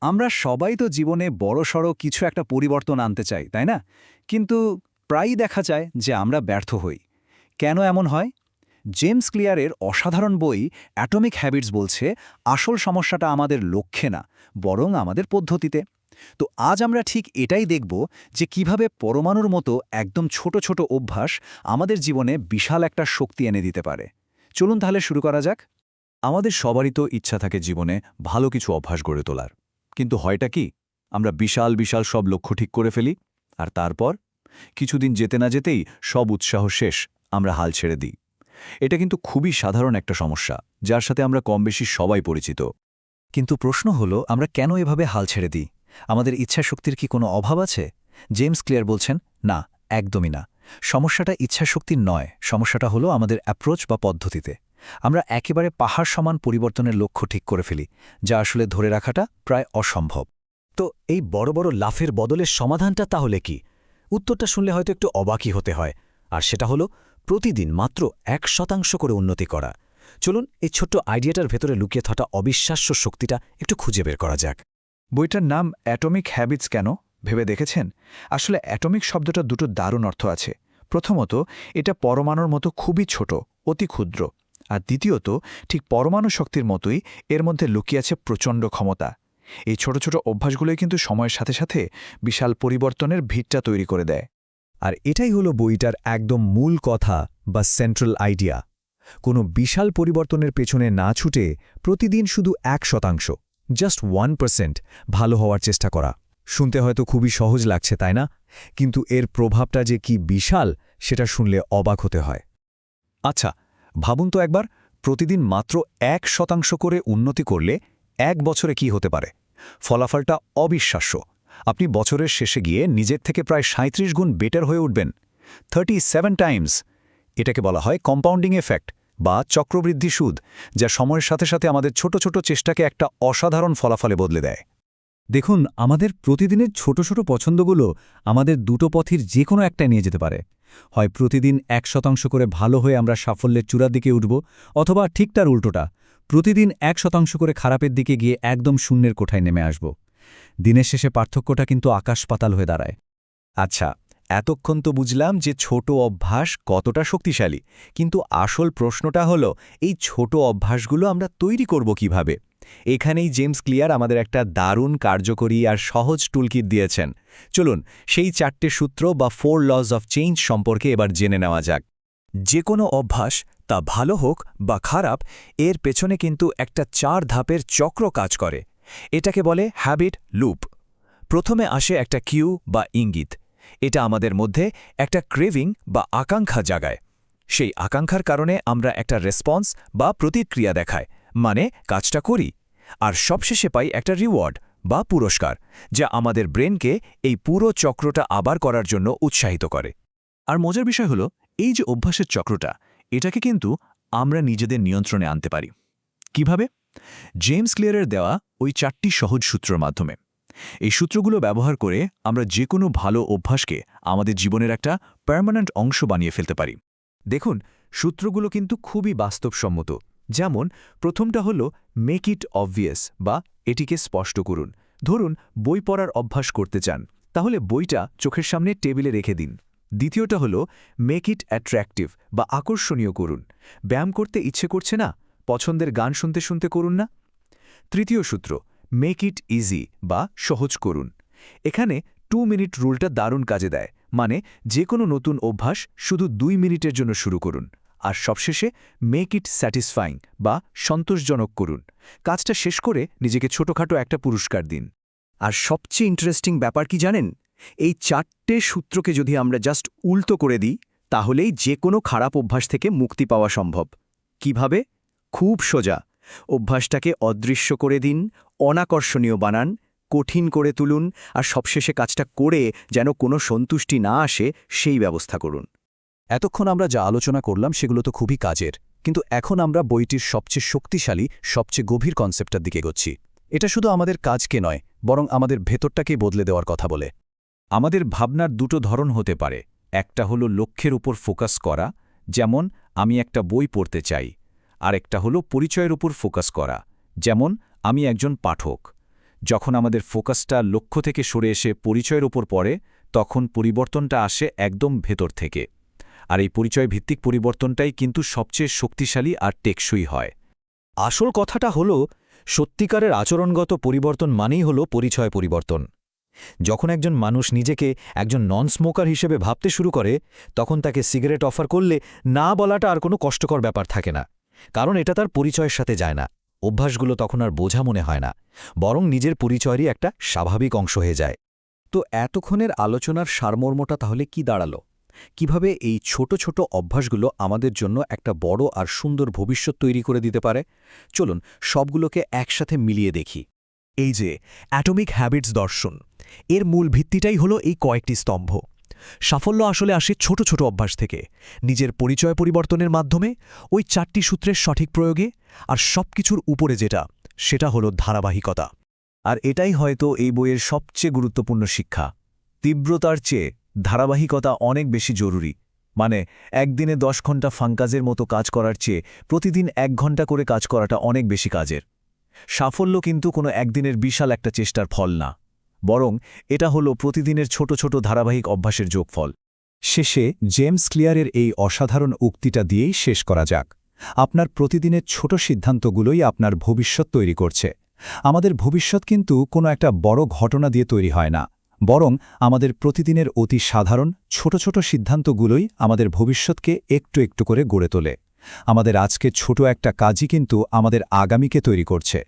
আমরা সবাই তো জীবনে বড়সড় কিছু একটা পরিবর্তন আনতে চাই, তাই না? কিন্তু প্রায়ই দেখা যায় যে আমরা ব্যর্থ হই। কেন এমন হয়? জেমস ক্লিয়ারের অসাধারণ বই অ্যাটমিক হ্যাবিটস বলছে আসল সমস্যাটা আমাদের লক্ষ্যে না, বরং আমাদের পদ্ধতিতে। তো আজ আমরা ঠিক এটাই দেখব যে কিভাবে পরমাণুর মতো একদম ছোট ছোট অভ্যাস আমাদের জীবনে বিশাল একটা শক্তি এনে দিতে পারে। চলুন তাহলে শুরু করা যাক। আমাদের সবারই তো ইচ্ছা থাকে জীবনে ভালো কিছু অভ্যাস গড়ে তোলার। কিন্তু হয়টা কি, আমরা বিশাল বিশাল সব লক্ষ্য ঠিক করে ফেলি, আর তারপর কিছুদিন যেতে না যেতেই সব উৎসাহ শেষ, আমরা হাল ছেড়ে দিই। এটা কিন্তু খুবই সাধারণ একটা সমস্যা, যার সাথে আমরা কম বেশি সবাই পরিচিত। কিন্তু প্রশ্ন হলো, আমরা কেন এভাবে হাল ছেড়ে দিই? আমাদের ইচ্ছাশক্তির কি কোনো অভাব আছে? জেমস ক্লিয়ার বলছেন, না, একদমই না। সমস্যাটা ইচ্ছাশক্তির নয়, সমস্যাটা হলো আমাদের অ্যাপ্রোচ বা পদ্ধতিতে। আমরা একেবারে পাহাড় সমান পরিবর্তনের লক্ষ্য ঠিক করে ফেলি, যা আসলে ধরে রাখাটা প্রায় অসম্ভব। তো এই বড় বড় লাফের বদলের সমাধানটা তাহলে কি? উত্তরটা শুনলে হয়তো একটু অবাকই হতে হয়। আর সেটা হলো প্রতিদিন মাত্র 1% করে উন্নতি করা। চলুন এই ছোট্ট আইডিয়াটার ভেতরে লুকিয়ে থাকা অবিশ্বাস্য শক্তিটা একটু খুঁজে বের করা যাক। বইটার নাম অ্যাটমিক হ্যাবিটস কেন ভেবে দেখেছেন? আসলে অ্যাটমিক শব্দটা দুটো দারুণ অর্থ আছে। প্রথমত, এটা পরমাণুর মতো খুবই ছোট, অতি ক্ষুদ্র। আর দ্বিতীয়ত, ঠিক পরমাণু শক্তির মতোই এর মধ্যে লুকিয়ে আছে প্রচণ্ড ক্ষমতা। এই ছোট ছোট অভ্যাসগুলোই কিন্তু সময়ের সাথে সাথে বিশাল পরিবর্তনের ভিতটা তৈরি করে দেয়। আর এটাই হলো বইটার একদম মূল কথা বা সেন্ট্রাল আইডিয়া। কোনো বিশাল পরিবর্তনের পেছনে না ছুটে প্রতিদিন শুধু 1%, জাস্ট 1% ভালো হওয়ার চেষ্টা করা। শুনতে হয়তো খুবই সহজ লাগছে, তাই না? কিন্তু এর প্রভাবটা যে কি বিশাল, সেটা শুনলে অবাক হতে হয়। আচ্ছা, ভাবুন তো একবার, প্রতিদিন মাত্র 1% করে উন্নতি করলে 1 বছরে কি হতে পারে? ফলাফলটা অবিশ্বাস্য। আপনি বছরের শেষে গিয়ে নিজের থেকে প্রায় 37 গুণ বেটার হয়ে উঠবেন। 37 টাইমস। এটাকে বলা হয় কম্পাউন্ডিং এফেক্ট বা চক্রবৃদ্ধি সুদ, যা সময়ের সাথে সাথে আমাদের ছোট ছোট চেষ্টাকে একটা অসাধারণ ফলাফলে বদলে দেয়। দেখুন, আমাদের প্রতিদিনের ছোট ছোট পছন্দগুলো আমাদের দুটো পথের যে কোনো একটায় নিয়ে যেতে পারে। হয় প্রতিদিন 1% করে ভালো হয়ে আমরা সাফল্যের চূড়ার দিকে উঠব, অথবা ঠিক তার উল্টোটা, প্রতিদিন 1% করে খারাপের দিকে গিয়ে একদম শূন্যের কোঠায় নেমে আসব। দিনের শেষে পার্থক্যটা কিন্তু আকাশ পাতাল হয়ে দাঁড়ায়। আচ্ছা, এতক্ষণ তো বুঝলাম যে ছোট অভ্যাস কতটা শক্তিশালী, কিন্তু আসল প্রশ্নটা হলো এই ছোট অভ্যাসগুলো আমরা তৈরি করব কিভাবে? এখানেই জেমস ক্লিয়ার আমাদের একটা দারুণ কার্যকরী আর সহজ টুলকিট দিয়েছেন। চলুন সেই 4টে সূত্র বা 4 লজ অফ চেঞ্জ সম্পর্কে এবার জেনে নেওয়া যাক। যে কোনো অভ্যাস, তা ভালো হোক বা খারাপ, এর পেছনে কিন্তু একটা 4 ধাপের চক্র কাজ করে। এটাকে বলে হ্যাবিট লুপ। প্রথমে আসে একটা কিউ বা ইঙ্গিত। এটা আমাদের মধ্যে একটা ক্রেভিং বা আকাঙ্ক্ষা জাগায়। সেই আকাঙ্ক্ষার কারণে আমরা একটা রেসপন্স বা প্রতিক্রিয়া দেখাই, মানে কাজটা করি। আর সবশেষে পাই একটা রিওয়ার্ড বা পুরস্কার, যা আমাদের ব্রেনকে এই পুরো চক্রটা আবার করার জন্য উৎসাহিত করে। আর মজার বিষয় হলো, এই যে অভ্যাসের চক্রটা, এটাকে কিন্তু আমরা নিজেদের নিয়ন্ত্রণে আনতে পারি। কিভাবে? জেমস ক্লিয়ারের দেওয়া ওই 4টি সহজ সূত্রের মাধ্যমে। এই সূত্রগুলো ব্যবহার করে আমরা যে কোনো ভালো অভ্যাসকে আমাদের জীবনের একটা পার্মানেন্ট অংশ বানিয়ে ফেলতে পারি। দেখুন, সূত্রগুলো কিন্তু খুবই বাস্তবসম্মত। যেমন প্রথমটা হলো মেক ইট অবভিয়াস বা এটিকে স্পষ্ট করুন। ধরুন বই পড়ার অভ্যাস করতে চান, তাহলে বইটা চোখের সামনে টেবিলে রেখে দিন। দ্বিতীয়টা হলো মেক ইট অ্যাট্রাক্টিভ বা আকর্ষণীয় করুন। ব্যায়াম করতে ইচ্ছে করছে না? পছন্দের গান শুনতে শুনতে করুন না। তৃতীয় সূত্র, মেক ইট ইজি বা সহজ করুন। এখানে 2 মিনিট রুলটা দারুণ কাজে দেয়, মানে যে কোনো নতুন অভ্যাস শুধু 2 মিনিটের জন্য শুরু করুন। আর সবশেষে মেক ইট স্যাটিসফাইং বা সন্তোষজনক করুন। কাজটা শেষ করে নিজেকে ছোটখাটো একটা পুরস্কার দিন। আর সবচেয়ে ইন্টারেস্টিং ব্যাপার কি জানেন? এই 4টে সূত্রকে যদি আমরা জাস্ট উল্টো করে দিই, তাহলেই যে কোনো খারাপ অভ্যাস থেকে মুক্তি পাওয়া সম্ভব। কিভাবে? খুব সোজা। অভ্যাসটাকে অদৃশ্য করে দিন, অনাকর্ষণীয় বানান, কঠিন করে তুলুন, আর সবশেষে কাজটা করে যেন কোনো সন্তুষ্টি না আসে সেই ব্যবস্থা করুন। এতক্ষণ আমরা যা আলোচনা করলাম সেগুলো তো খুবই কাজের, কিন্তু এখন আমরা বইটির সবচেয়ে শক্তিশালী, সবচেয়ে গভীর কনসেপ্টটার দিকে এগোচ্ছি। এটা শুধু আমাদের কাজকে নয়, বরং আমাদের ভেতরটাকেই বদলে দেওয়ার কথা বলে। আমাদের ভাবনার দুটো ধরন হতে পারে। একটা হলো লক্ষ্যের উপর ফোকাস করা, যেমন আমি একটা বই পড়তে চাই। আর একটা হলো পরিচয়ের উপর ফোকাস করা, যেমন আমি একজন পাঠক। যখন আমাদের ফোকাসটা লক্ষ্য থেকে সরে এসে পরিচয়ের ওপর পড়ে তখন পরিবর্তনটা আসে একদম ভেতর থেকে। আর এই পরিচয় ভিত্তিক পরিবর্তনটাই কিন্তু সবচেয়ে শক্তিশালী আর টেকসই হয়। আসল কথাটা হলো সত্যিকারের আচরণগত পরিবর্তন মানেই হলো পরিচয় পরিবর্তন। যখন একজন মানুষ নিজেকে একজন নন স্মোকার হিসেবে ভাবতে শুরু করে তখন তাকে সিগারেট অফার করলে না বলাটা আর কোনো কষ্টকর ব্যাপার থাকে না, কারণ এটা তার পরিচয়ের সাথে যায় না। অভ্যাসগুলো তখন আর বোঝা মনে হয় না, বরং নিজের পরিচয়েরই একটা স্বাভাবিক অংশ হয়ে যায়। তো এতক্ষণের আলোচনার সারমর্মটা তাহলে কি দাঁড়ালো? কিভাবে এই ছোট ছোট অভ্যাসগুলো আমাদের জন্য একটা বড় আর সুন্দর ভবিষ্যৎ তৈরি করে দিতে পারে? চলুন সবগুলোকে একসাথে মিলিয়ে দেখি। এই যে অ্যাটমিক হ্যাবিটস দর্শন, এর মূল ভিত্তিটাই হলো এই কয়েকটি স্তম্ভ। সাফল্য আসলে আসে ছোট ছোট অভ্যাস থেকে, নিজের পরিচয় পরিবর্তনের মাধ্যমে, ওই 4টি সূত্রের সঠিক প্রয়োগে, আর সবকিছুর উপরে যেটা, সেটা হলো ধারাবাহিকতা। আর এটাই হয়তো এই বইয়ের সবচেয়ে গুরুত্বপূর্ণ শিক্ষা। তীব্রতার চেয়ে ধারাবাহিকতা অনেক বেশি জরুরি। মানে একদিনে 10 ঘন্টা ফাঙ্কাজের মতো কাজ করার চেয়ে প্রতিদিন 1 ঘন্টা করে কাজ করাটা অনেক বেশি কাজের। সাফল্য কিন্তু কোনো একদিনের বিশাল একটা চেষ্টার ফল না, বরং এটা হলো প্রতিদিনের ছোট ছোট ধারাবাহিক অভ্যাসের যোগফল। শেষে জেমস ক্লিয়ারের এই অসাধারণ উক্তিটা দিয়েই শেষ করা যাক। আপনার প্রতিদিনের ছোট সিদ্ধান্তগুলোই আপনার ভবিষ্যৎ তৈরি করছে। আমাদের ভবিষ্যৎ কিন্তু কোনো একটা বড় ঘটনা দিয়ে তৈরি হয় না, বরং আমাদের প্রতিদিনের অতি সাধারণ ছোট ছোট সিদ্ধান্তগুলোই আমাদের ভবিষ্যৎকে একটু একটু করে গড়ে তোলে। আমাদের আজকে ছোট একটা কাজই কিন্তু আমাদের আগামীকে তৈরি করছে।